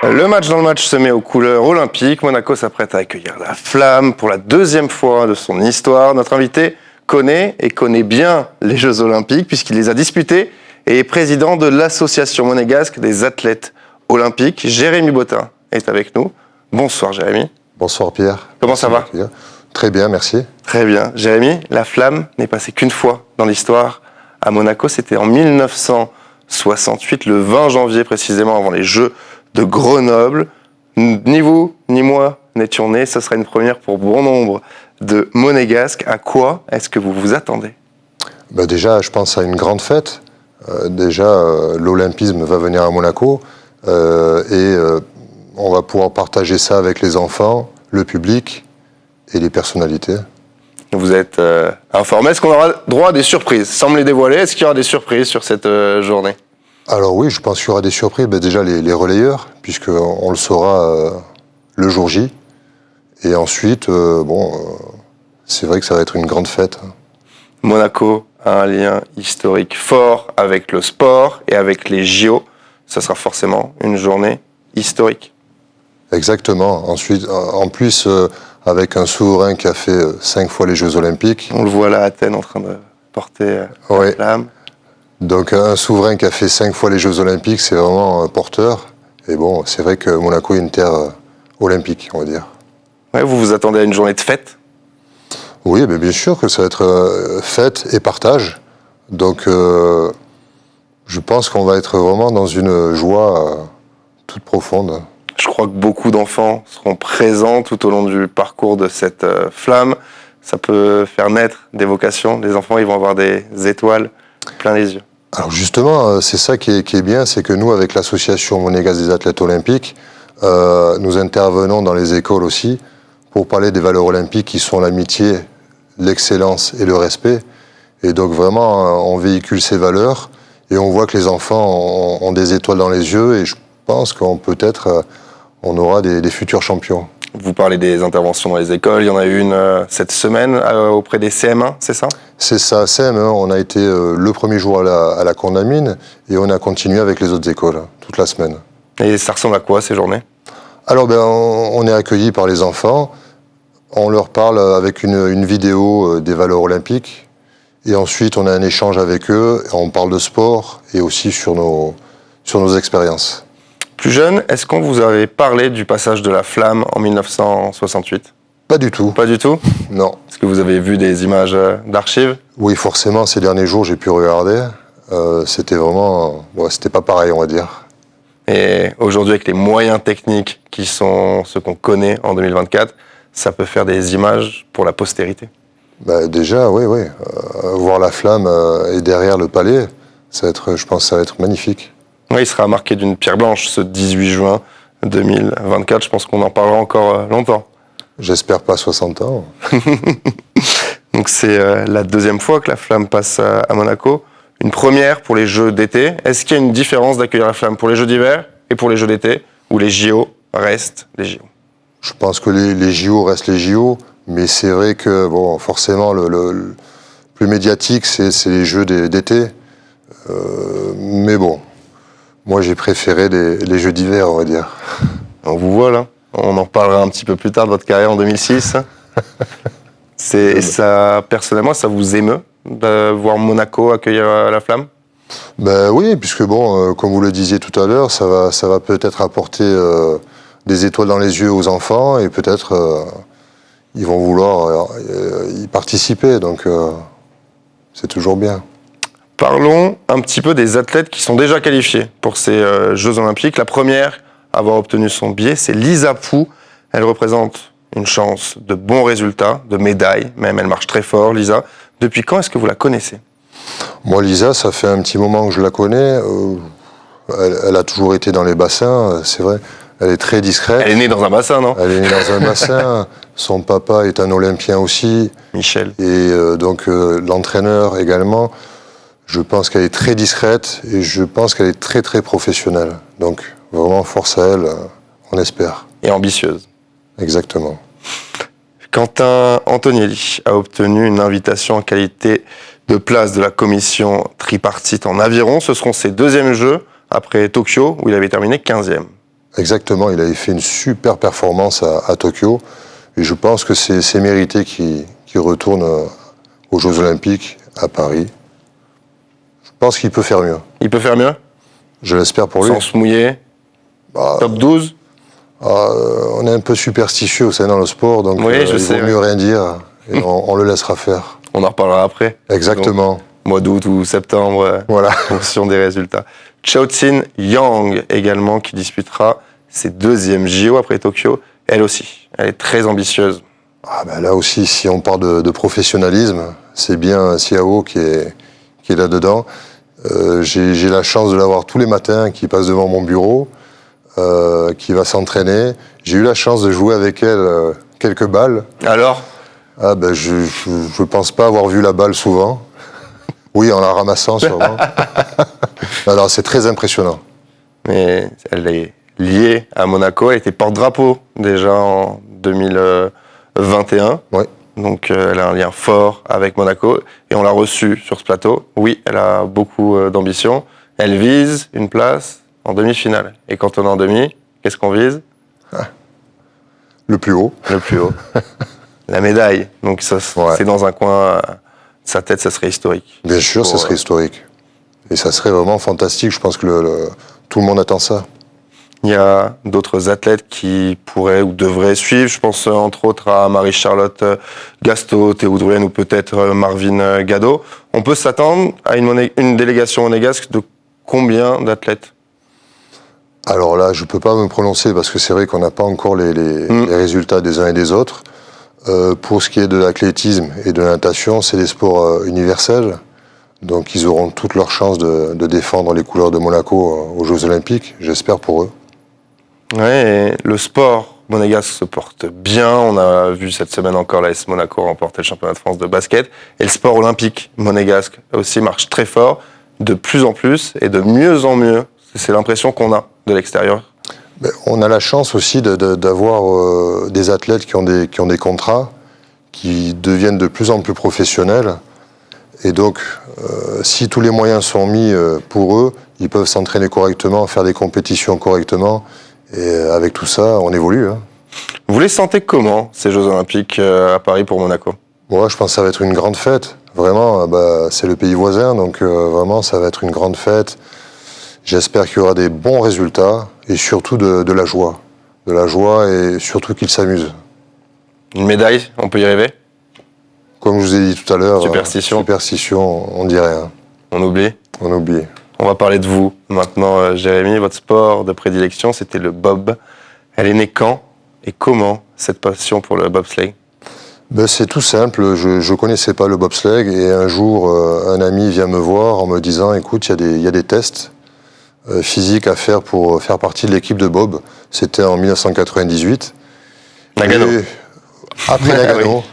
Le match dans le match se met aux couleurs olympiques. Monaco s'apprête à accueillir la Flamme pour la deuxième fois de son histoire. Notre invité connaît bien les Jeux Olympiques puisqu'il les a disputés et est président de l'Association monégasque des athlètes olympiques. Jérémy Bottin est avec nous. Bonsoir Jérémy. Bonsoir Pierre. Comment ça va ? Très bien, merci. Très bien. Jérémy, la Flamme n'est passée qu'une fois dans l'histoire à Monaco. C'était en 1968, le 20 janvier précisément, avant les Jeux de Grenoble. Ni vous, ni moi n'étions nés. Ce sera une première pour bon nombre de Monégasques. À quoi est-ce que vous vous attendez ? Déjà, je pense à une grande fête. L'Olympisme va venir à Monaco et on va pouvoir partager ça avec les enfants, le public et les personnalités. Vous êtes informé. Est-ce qu'on aura droit à des surprises ? Sans me les dévoiler, est-ce qu'il y aura des surprises sur cette journée ? Alors oui, je pense qu'il y aura des surprises. Déjà les relayeurs, puisqu'on le saura le jour J. Et ensuite, c'est vrai que ça va être une grande fête. Monaco a un lien historique fort avec le sport et avec les JO. Ça sera forcément une journée historique. Exactement. Ensuite, en plus, avec un souverain qui a fait 5 fois les Jeux Olympiques. On le voit là à Athènes en train de porter la flamme. Donc un souverain qui a fait 5 fois les Jeux Olympiques, c'est vraiment un porteur. Et bon, c'est vrai que Monaco est une terre olympique, on va dire. Ouais, vous vous attendez à une journée de fête ? Oui, mais bien sûr que ça va être fête et partage. Donc je pense qu'on va être vraiment dans une joie toute profonde. Je crois que beaucoup d'enfants seront présents tout au long du parcours de cette flamme. Ça peut faire naître des vocations. Les enfants, ils vont avoir des étoiles plein les yeux. Alors justement, c'est ça qui est bien, c'est que nous, avec l'Association monégasque des athlètes olympiques, nous intervenons dans les écoles aussi pour parler des valeurs olympiques qui sont l'amitié, l'excellence et le respect. Et donc vraiment, on véhicule ces valeurs et on voit que les enfants ont des étoiles dans les yeux et je pense qu'on on aura des futurs champions. Vous parlez des interventions dans les écoles. Il y en a eu une cette semaine auprès des CM1, c'est ça ? C'est ça, CM1. On a été le premier jour à la Condamine et on a continué avec les autres écoles toute la semaine. Et ça ressemble à quoi ces journées ? Alors on est accueillis par les enfants. On leur parle avec une vidéo des valeurs olympiques. Et ensuite, on a un échange avec eux. On parle de sport et aussi sur nos expériences. Plus jeune, est-ce qu'on vous avait parlé du passage de la flamme en 1968 ? Pas du tout. Pas du tout ? Non. Est-ce que vous avez vu des images d'archives ? Oui, forcément, ces derniers jours, j'ai pu regarder. C'était vraiment... c'était pas pareil, on va dire. Et aujourd'hui, avec les moyens techniques qui sont ceux qu'on connaît en 2024, ça peut faire des images pour la postérité. Déjà, oui. Voir la flamme et derrière le palais, je pense que ça va être magnifique. Oui, il sera marqué d'une pierre blanche ce 18 juin 2024. Je pense qu'on en parlera encore longtemps. J'espère pas 60 ans. Donc c'est la deuxième fois que la flamme passe à Monaco. Une première pour les Jeux d'été. Est-ce qu'il y a une différence d'accueillir la flamme pour les Jeux d'hiver et pour les Jeux d'été, ou les JO restent les JO ? Je pense que les JO restent les JO, mais c'est vrai que forcément le plus médiatique, c'est les Jeux d'été. Mais bon, moi j'ai préféré les Jeux d'hiver, on va dire. On vous voit là. On en parlera un petit peu plus tard de votre carrière en 2006. Et ça, personnellement, ça vous émeut de voir Monaco accueillir la flamme ? Oui, puisque comme vous le disiez tout à l'heure, ça va peut-être apporter des étoiles dans les yeux aux enfants et peut-être ils vont vouloir y participer. Donc c'est toujours bien. Parlons un petit peu des athlètes qui sont déjà qualifiés pour ces Jeux Olympiques. La première à avoir obtenu son billet, c'est Lisa Pou. Elle représente une chance de bons résultats, de médailles, même elle marche très fort, Lisa. Depuis quand est-ce que vous la connaissez ? Moi, Lisa, ça fait un petit moment que je la connais. Elle a toujours été dans les bassins, c'est vrai. Elle est très discrète. Elle est née dans un bassin, non ? Elle est née dans un bassin. Son papa est un Olympien aussi. Michel. Et donc l'entraîneur également. Je pense qu'elle est très discrète et je pense qu'elle est très très professionnelle. Donc vraiment force à elle, on espère. Et ambitieuse. Exactement. Quentin Antonielli a obtenu une invitation en qualité de place de la commission tripartite en aviron. Ce seront ses deuxièmes Jeux après Tokyo où il avait terminé 15e. Exactement, il avait fait une super performance à Tokyo. Et je pense que c'est mérité qu'il retourne aux Jeux Olympiques à Paris. Je pense qu'il peut faire mieux. Il peut faire mieux? Je l'espère pour lui. Sans se mouiller? Top 12? On est un peu superstitieux, vous savez, dans le sport, donc oui, il vaut mieux rien dire et on le laissera faire. On en reparlera après. Exactement. Donc, mois d'août ou septembre, voilà. En fonction des résultats. Chaotin Yang également, qui disputera ses deuxièmes JO après Tokyo. Elle aussi, elle est très ambitieuse. Là aussi, si on parle de professionnalisme, c'est bien Siao qui est là-dedans. J'ai la chance de l'avoir tous les matins, qui passe devant mon bureau, qui va s'entraîner. J'ai eu la chance de jouer avec elle quelques balles. Alors? Je pense pas avoir vu la balle souvent. Oui, en la ramassant sûrement. Alors c'est très impressionnant. Mais elle est liée à Monaco, elle était porte-drapeau déjà en 2021. Oui. Donc elle a un lien fort avec Monaco et on l'a reçue sur ce plateau. Oui, elle a beaucoup d'ambition. Elle vise une place en demi-finale. Et quand on est en demi, qu'est-ce qu'on vise? Le plus haut. Le plus haut. La médaille. Donc ça, c'est dans un coin de sa tête, ça serait historique. Bien sûr, ça serait historique. Et ça serait vraiment fantastique. Je pense que tout le monde attend ça. Il y a d'autres athlètes qui pourraient ou devraient suivre. Je pense entre autres à Marie-Charlotte Gasto, Théo Drouin ou peut-être Marvin Gado. On peut s'attendre à une délégation monégasque de combien d'athlètes? Alors là, je ne peux pas me prononcer parce que c'est vrai qu'on n'a pas encore les résultats des uns et des autres. Pour ce qui est de l'athlétisme et de la natation, c'est des sports universels. Donc ils auront toutes leurs chances de défendre les couleurs de Monaco aux Jeux Olympiques, j'espère pour eux. Ouais, le sport monégasque se porte bien. On a vu cette semaine encore l'AS Monaco remporter le championnat de France de basket. Et le sport olympique monégasque aussi marche très fort, de plus en plus et de mieux en mieux. C'est l'impression qu'on a de l'extérieur. On a la chance aussi d'avoir des athlètes qui ont des contrats, qui deviennent de plus en plus professionnels. Et donc, si tous les moyens sont mis pour eux, ils peuvent s'entraîner correctement, faire des compétitions correctement. Et avec tout ça, on évolue. Hein. Vous les sentez comment, ces Jeux Olympiques à Paris pour Monaco? Moi, je pense que ça va être une grande fête. Vraiment, c'est le pays voisin, donc vraiment, ça va être une grande fête. J'espère qu'il y aura des bons résultats et surtout de la joie. De la joie et surtout qu'ils s'amusent. Une médaille, on peut y rêver? Comme je vous ai dit tout à l'heure, superstition, on dit rien. On oublie? On oublie. On va parler de vous maintenant, Jérémy. Votre sport de prédilection, c'était le bob. Elle est née quand et comment, cette passion pour le bobsleigh? C'est tout simple. Je ne connaissais pas le bobsleigh et un jour, un ami vient me voir en me disant « Écoute, il y a des tests physiques à faire pour faire partie de l'équipe de bob. » C'était en 1998. Nagano.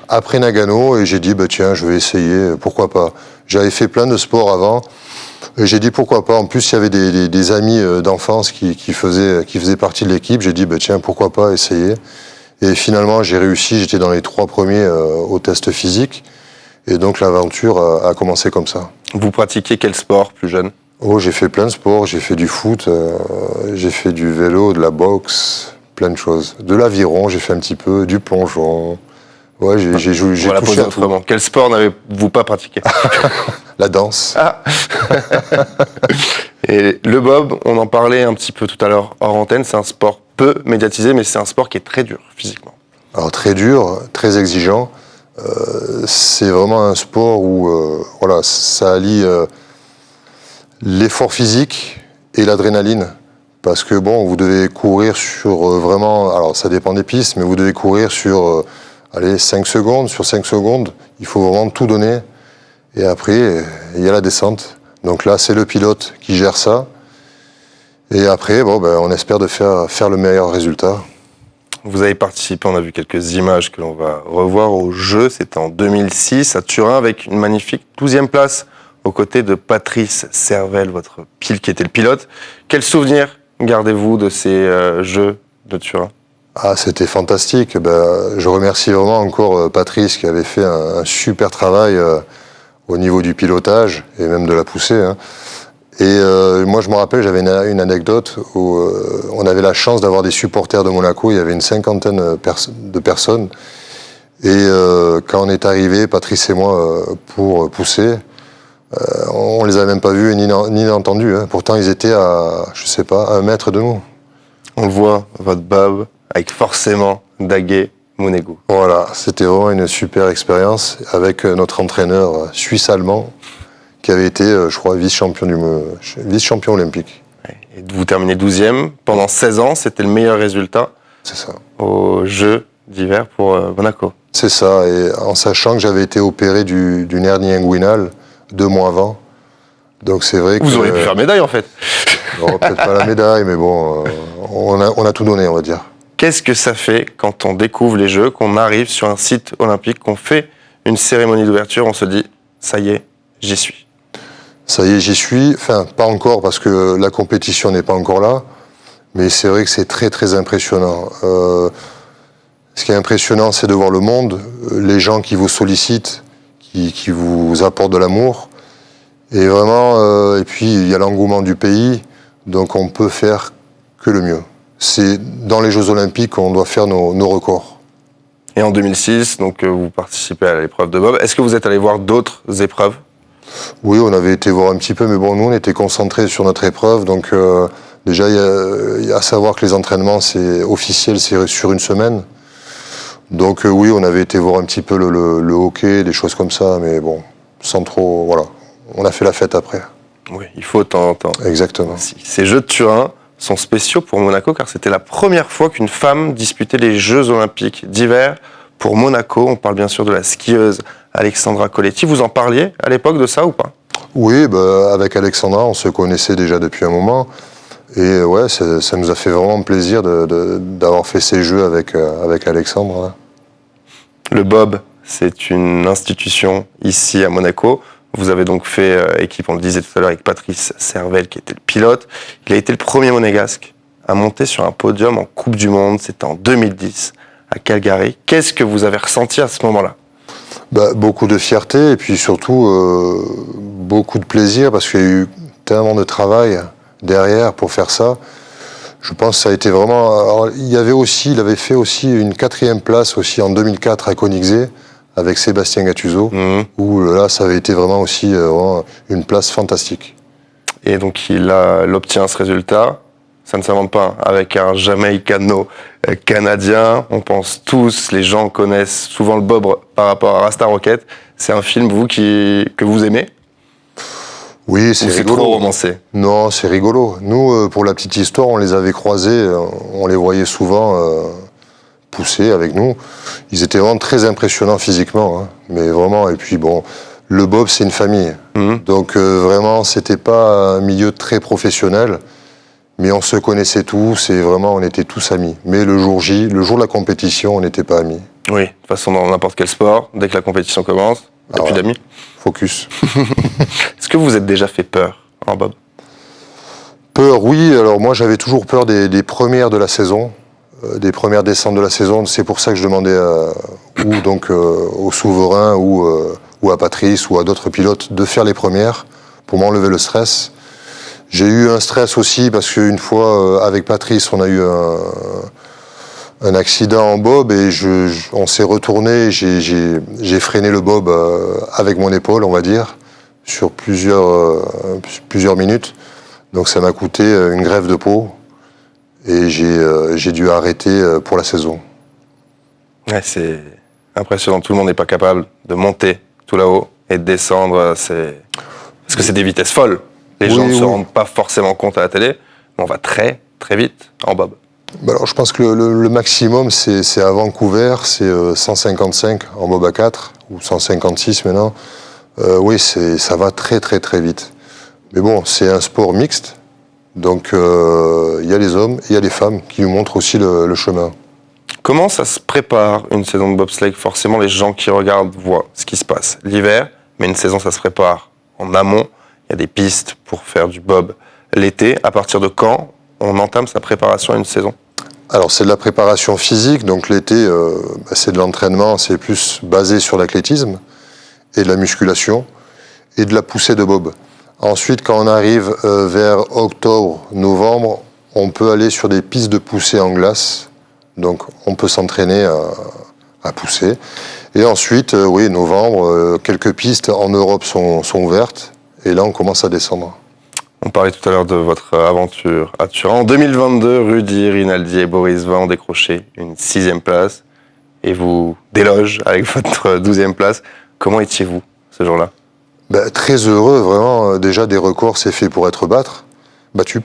Après Nagano, et j'ai dit tiens, je vais essayer, pourquoi pas. J'avais fait plein de sports avant, et j'ai dit pourquoi pas. En plus, il y avait des amis d'enfance qui faisaient partie de l'équipe. J'ai dit tiens, pourquoi pas essayer. Et finalement, j'ai réussi. J'étais dans les 3 premiers au test physique, et donc l'aventure a commencé comme ça. Vous pratiquiez quel sport plus jeune? J'ai fait plein de sports. J'ai fait du foot, j'ai fait du vélo, de la boxe. Plein de choses. De l'aviron, j'ai fait un petit peu, du plongeon. Ouais, j'ai touché à tout. Quel sport n'avez-vous pas pratiqué? La danse. Ah. Et le bob, on en parlait un petit peu tout à l'heure hors antenne, c'est un sport peu médiatisé, mais c'est un sport qui est très dur physiquement. Alors très dur, très exigeant. C'est vraiment un sport où ça allie l'effort physique et l'adrénaline. Parce que vous devez courir sur vraiment, alors ça dépend des pistes, mais vous devez courir sur 5 secondes. Sur 5 secondes, il faut vraiment tout donner. Et après, il y a la descente. Donc là, c'est le pilote qui gère ça. Et après, on espère de faire le meilleur résultat. Vous avez participé, on a vu quelques images que l'on va revoir au jeu. C'était en 2006 à Turin avec une magnifique 12e place aux côtés de Patrice Servel, votre pile qui était le pilote. Quel souvenir gardez-vous de ces Jeux de Turin? C'était fantastique. Je remercie vraiment encore Patrice qui avait fait un super travail au niveau du pilotage et même de la poussée. Hein. Et moi, je me rappelle, j'avais une anecdote où on avait la chance d'avoir des supporters de Monaco. Il y avait une cinquantaine de personnes. Et quand on est arrivé, Patrice et moi, pour pousser, on les avait même pas vus ni entendus. Hein. Pourtant, ils étaient à, je sais pas, 1 mètre de nous. On le voit, votre bob, avec forcément Daguet Monégo. Voilà, c'était vraiment une super expérience avec notre entraîneur suisse-allemand qui avait été, je crois, vice-champion olympique. Et vous terminez 12e. Pendant 16 ans, c'était le meilleur résultat C'est ça. aux Jeux d'hiver pour Monaco. C'est ça, et en sachant que j'avais été opéré d'une hernie inguinale 2 mois avant. Donc c'est vrai que... Vous auriez pu faire médaille en fait. Non, peut-être pas la médaille, mais bon, on a tout donné, on va dire. Qu'est-ce que ça fait quand on découvre les Jeux, qu'on arrive sur un site olympique, qu'on fait une cérémonie d'ouverture, on se dit, ça y est, j'y suis. Ça y est, j'y suis. Enfin, pas encore, parce que la compétition n'est pas encore là. Mais c'est vrai que c'est très, très impressionnant. Ce qui est impressionnant, c'est de voir le monde, les gens qui vous sollicitent, qui vous apportent de l'amour. Et vraiment, et puis il y a l'engouement du pays, donc on peut faire que le mieux. C'est dans les Jeux Olympiques qu'on doit faire nos records. Et en 2006, donc vous participez à l'épreuve de bob. Est-ce que vous êtes allé voir d'autres épreuves? Oui, on avait été voir un petit peu, mais bon, nous on était concentrés sur notre épreuve, donc déjà il y a à savoir que les entraînements, c'est officiel, c'est sur 1 semaine. Donc oui, on avait été voir un petit peu le hockey, des choses comme ça, mais bon, sans trop, voilà. On a fait la fête après. Oui, il faut de temps en temps. Exactement. Ces Jeux de Turin sont spéciaux pour Monaco car c'était la première fois qu'une femme disputait les Jeux Olympiques d'hiver pour Monaco. On parle bien sûr de la skieuse Alexandra Coletti. Vous en parliez à l'époque de ça ou pas? Oui, avec Alexandra, on se connaissait déjà depuis un moment. Et ouais, ça nous a fait vraiment plaisir d'avoir fait ces Jeux avec Alexandre. Le bob, c'est une institution ici à Monaco. Vous avez donc fait équipe, on le disait tout à l'heure, avec Patrice Servel, qui était le pilote. Il a été le premier monégasque à monter sur un podium en Coupe du Monde. C'était en 2010, à Calgary. Qu'est-ce que vous avez ressenti à ce moment-là? Beaucoup de fierté et puis surtout beaucoup de plaisir parce qu'il y a eu tellement de travail derrière pour faire ça. Je pense que ça a été vraiment... Alors, il avait fait aussi une 4e place aussi en 2004 à Koenigsee, avec Sébastien Gattuso, où là, ça avait été vraiment aussi vraiment une place fantastique. Et donc, il obtient ce résultat. Ça ne s'invente pas, avec un Jamaïcano-Canadien. On pense tous, les gens connaissent souvent le bob par rapport à Rasta Rocket. C'est un film, vous, que vous aimez? Oui, c'est rigolo. C'est trop romancé? Non, c'est rigolo. Nous, pour la petite histoire, on les avait croisés, on les voyait souvent... poussés avec nous. Ils étaient vraiment très impressionnants physiquement, hein. Mais vraiment, et puis bon, le bob c'est une famille. Donc vraiment, c'était pas un milieu très professionnel, mais on se connaissait tous et vraiment on était tous amis. Mais le jour J, le jour de la compétition, on n'était pas amis. Oui, de toute façon dans n'importe quel sport, dès que la compétition commence, il n'y a plus d'amis. Focus. Est-ce que vous vous êtes déjà fait peur en bob? Peur, oui. Alors moi j'avais toujours peur des premières de la saison. Des premières descentes de la saison, c'est pour ça que je demandais au souverain ou à Patrice ou à d'autres pilotes de faire les premières pour m'enlever le stress. J'ai eu un stress aussi parce qu'une fois avec Patrice, on a eu un accident en bob et on s'est retourné. J'ai freiné le bob avec mon épaule, on va dire, sur plusieurs minutes. Donc ça m'a coûté une greffe de peau. Et j'ai dû arrêter pour la saison. Ouais, c'est impressionnant. Tout le monde n'est pas capable de monter tout là-haut et de descendre. Parce que c'est des vitesses folles. Les gens ne se rendent pas forcément compte à la télé, mais on va très, très vite en bob. Alors, je pense que le maximum, c'est à Vancouver, c'est 155 en bob à 4, ou 156 maintenant. Oui, ça va très, très, très vite. Mais bon, c'est un sport mixte. Donc, il y a les hommes et il y a les femmes qui nous montrent aussi le chemin. Comment ça se prépare une saison de bobsleigh? Forcément, les gens qui regardent voient ce qui se passe l'hiver, mais une saison, ça se prépare en amont. Il y a des pistes pour faire du bob l'été. À partir de quand on entame sa préparation à une saison? Alors, c'est de la préparation physique. Donc, l'été, c'est de l'entraînement. C'est plus basé sur l'athlétisme et de la musculation et de la poussée de bob. Ensuite, quand on arrive vers octobre, novembre, on peut aller sur des pistes de poussée en glace. Donc, on peut s'entraîner à pousser. Et ensuite, oui, novembre, quelques pistes en Europe sont ouvertes. Et là, on commence à descendre. On parlait tout à l'heure de votre aventure à Turin. En 2022, Rudy, Rinaldi et Boris Vian ont décroché une 6e place et vous délogent avec votre 12e place. Comment étiez-vous ce jour-là? Très heureux, vraiment. Déjà, des records, c'est fait pour être battu.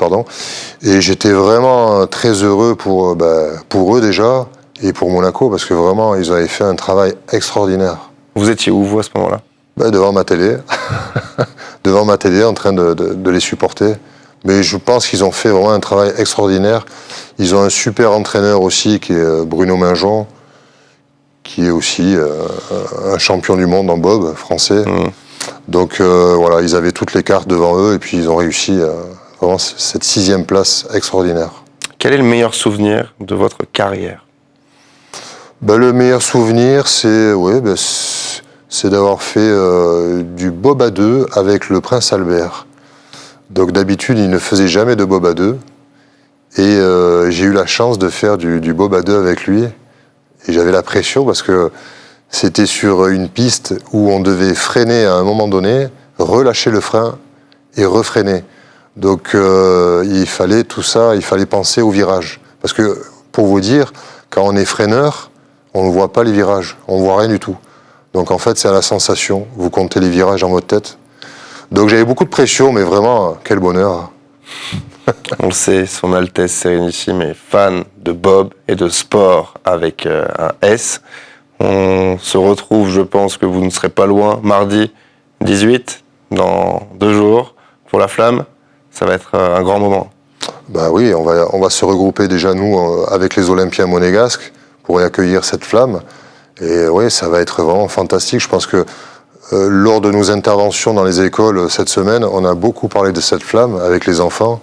Et j'étais vraiment très heureux pour eux déjà et pour Monaco parce que vraiment, ils avaient fait un travail extraordinaire. Vous étiez où, vous, à ce moment-là? Devant ma télé. Devant ma télé, en train de les supporter. Mais je pense qu'ils ont fait vraiment un travail extraordinaire. Ils ont un super entraîneur aussi, qui est Bruno Mingeon, qui est aussi un champion du monde en bob français. Donc voilà, ils avaient toutes les cartes devant eux et puis ils ont réussi vraiment cette 6e place extraordinaire. Quel est le meilleur souvenir de votre carrière? Le meilleur souvenir, c'est d'avoir fait du bob à 2 avec le prince Albert. Donc d'habitude, il ne faisait jamais de bob à 2. Et j'ai eu la chance de faire du bob à 2 avec lui. Et j'avais la pression parce que c'était sur une piste où on devait freiner à un moment donné, relâcher le frein et refreiner. Donc il fallait tout ça, il fallait penser au virage. Parce que, pour vous dire, quand on est freineur, on ne voit pas les virages, on ne voit rien du tout. Donc en fait, c'est à la sensation, vous comptez les virages dans votre tête. Donc j'avais beaucoup de pression, mais vraiment, quel bonheur. On le sait, son Altesse Sérénissime est fan de bob et de sport avec un S. On se retrouve, je pense que vous ne serez pas loin, mardi 18, dans 2 jours, pour la Flamme. Ça va être un grand moment. Oui, on va se regrouper déjà, nous, avec les Olympiens monégasques, pour y accueillir cette flamme. Et oui, ça va être vraiment fantastique. Je pense que lors de nos interventions dans les écoles cette semaine, on a beaucoup parlé de cette flamme avec les enfants.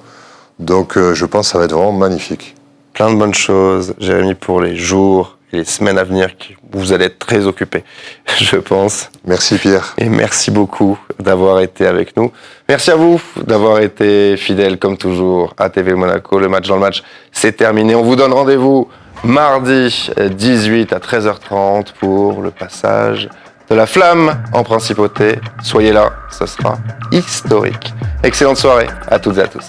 Donc je pense que ça va être vraiment magnifique. Plein de bonnes choses, Jérémy, pour les jours et les semaines à venir. Vous allez être très occupé, je pense. Merci Pierre. Et merci beaucoup d'avoir été avec nous. Merci à vous d'avoir été fidèles, comme toujours, à TV Monaco. Le match dans le match, c'est terminé. On vous donne rendez-vous mardi 18 à 13h30 pour le passage de la Flamme en Principauté. Soyez là, ce sera historique. Excellente soirée à toutes et à tous.